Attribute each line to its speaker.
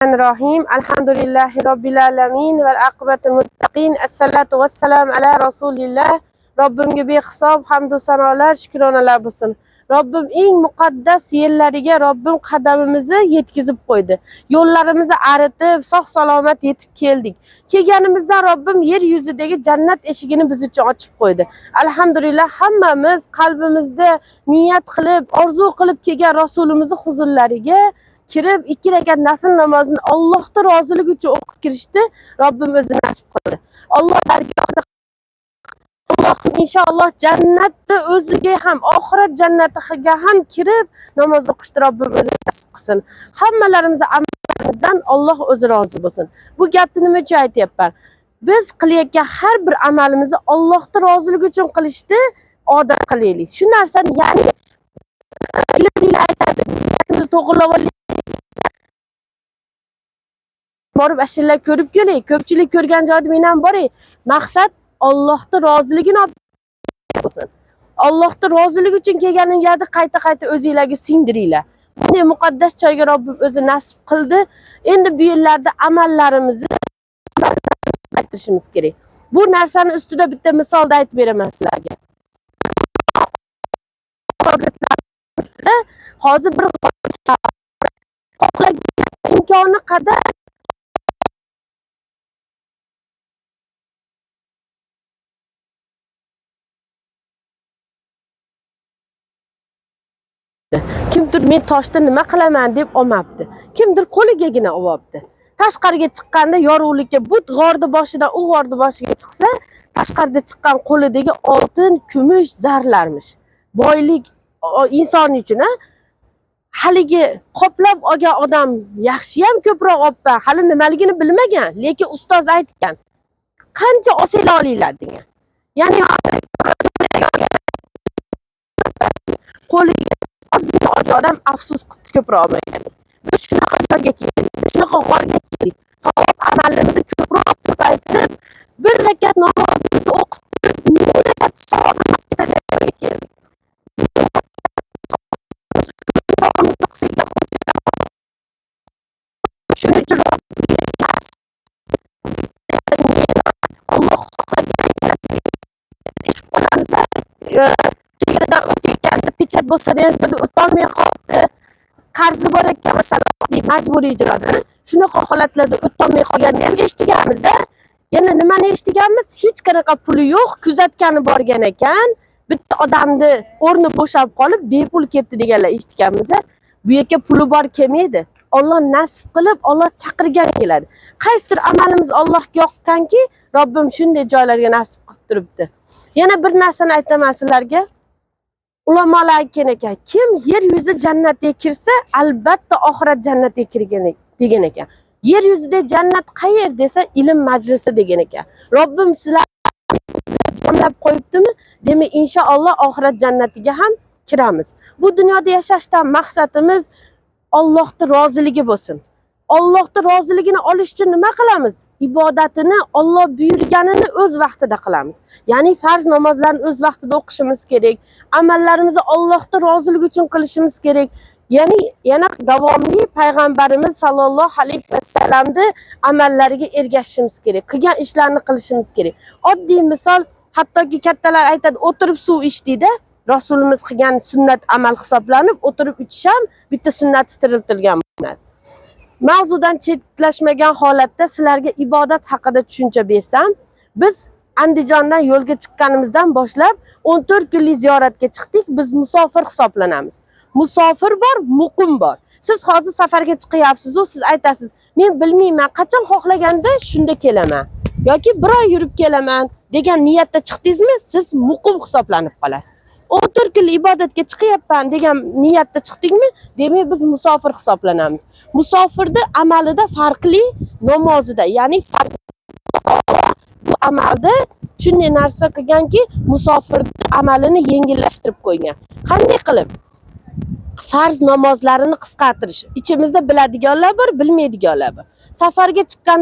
Speaker 1: Bismillahirrahmanirrahim. Elhamdülillahi Rabbil alemin vel akibetul muttaqin. Esselatu vesselam ala Resulillah. Rabbimga behisob hamdu sanolar, shukronalar bo'lsin. Rabbim eng muqaddas yerlariga Rabbim qadamimizni yetkazib qo'ydi. Yo'llarimizni aritib, sog' salomat yetib keldik. Kelganimizda Rabbim yer yuzidagi jannat eshigini biz uchun ochib qo'ydi. Alhamdulillah hammamiz qalbimizda niyat qilib, orzu qilib kelgan Rasulimizni huzurlariga kirib 2 rakat nafl namozini Allohning roziligi uchun o'qib kirishdi. Rabbim o'zi nasib qildi. Alloh dargohida Allohim inshaalloh jannatni o'ziga ham, oxirat jannatiga ham kirib namoz o'qishni Rabbim o'zi nasib qilsin. Hammalarimiz amallarimizdan Alloh o'zi rozi bo'lsin. Bu gapni nima uchun aytyapman? Biz qilayotgan har bir amalimizni Allohning roziligi uchun qilishni odat qilaylik. Shu narsani, ya'ni ilmlilar aytadi, niyatimizni to'g'rilab olaylik. Borib ashirlar ko'rib keling. Ko'pchilik ko'rgan joyda men ham boray. Maqsad Allohning roziligini olsin. Allohning roziligi uchun kelganingizni qayta-qayta o'zingizlarga singdiringlar. Bunday muqaddas joyga Robbim o'zi nasib qildi. Endi bu yerlarda amallarimizni aytishimiz kerak. Bu narsani ustida bitta misolda aytib beraman sizlarga. Hozir bir imkoni qadar kimdir men toshda nima qilaman deb olmabdi. Kimdir qo'ligagina olyapti. Tashqariga chiqqanda yorug'likka bu g'orda boshidan u g'orda boshiga chiqsa, tashqarida chiqqan qo'lidagi oltin, kumush zarlarmish. Boylik inson uchun, haligi qoplab olgan odam yaxshi ham ko'proq olibdi. Hali nimaligini bilmagan, lekin ustoz aytgan. Qancha olsanglar olinglar degan. Ya'ni qo'liga ozgina olgan odam afsus qilib ko'proq olmagan. Biz shunaqa joyga keldik, shunaqa g'orga keldik. Savob amalimizni ko'proq ko'paytirib, bir rakat namozimizni o'qib, ming rakat savobga keldik. Shuning uchun Alloh chegaradan o'tayotganda pechat bo'lsa ham o'tolmay qoldi. Qarzi bor ekan, masalan, majburiy ijroda. Shunaqa holatlarda o'tolmay qolganini ham eshitganmiz. Yana nimani eshitganmiz? Hech qanaqa puli yo'q, kuzatgani borgan ekan. Bitta odamni o'rni bo'shab qolib, bepul kelibdi deganlar eshitganmiz. Bu yerga puli bor kelmaydi. Alloh nasib qilib, Alloh chaqirgan keladi. Qaysidir amalimiz Allohga yoqqanki, Robbim shunday joylarga nasib qilib turibdi. Yana bir narsani aytaman sizlarga. Ulamolar aytgan ekan, kim yer yuzi jannatga kirsa, albatta oxirat jannatga kirgan degan ekan. Yer yuzida jannat qayer desa, ilm majlisi degan ekan. Robbim sizlarni jamlab qo'yibdimi? Demak, inshaalloh oxirat jannatiga ham kiramiz. Bu dunyoda yashashdan maqsadimiz Allohning roziligi bo'lsin. Allohning roziligini olish uchun nima qilamiz? Ibodatini Alloh buyurganini o'z vaqtida qilamiz. Ya'ni farz namozlarni o'z vaqtida o'qishimiz kerak. Amallarimizni Allohning roziligi uchun qilishimiz kerak. Ya'ni yana davomli payg'ambarimiz sallallohu alayhi vasallamni amallariga ergashishimiz kerak. Qilgan ishlarni qilishimiz kerak. Oddiy misol, hattoki kattalar aytadi, o'tirib suv ichdida. Rasulimiz qilgan sunnat amal hisoblanib, o'tirib ichish ham bitta sunnati tiriltirgan bo'ladi. Mavzudan chetlashmagan holatda sizlarga ibodat haqida tushuncha bersam, biz Andijondan yo'lga chiqqanimizdan boshlab 14 kunlik ziyoratga chiqdik. Biz musofir hisoblanamiz. Musofir bor, muqim bor. Siz hozir safarga chiqyapsiz, siz aytasiz, men bilmayman, qachon xohlaganda shunda kelaman yoki bir oy yurib kelaman degan niyatda chiqdingizmi, siz muqim hisoblanib qolasiz. 14 kunlik ibodatga chiqyapman degan niyatda chiqdingmi, demak biz musofir hisoblanamiz. Musofirda amalida farqli namozida, ya'ni farz bu amalda shunday narsa qilganki, musofir amalini yengillashtirib qo'ygan. Qanday qilib? Farz namozlarini qisqartirish. Ichimizda biladiganlar bor, bilmaydiganlar bor. Safarga chiqqan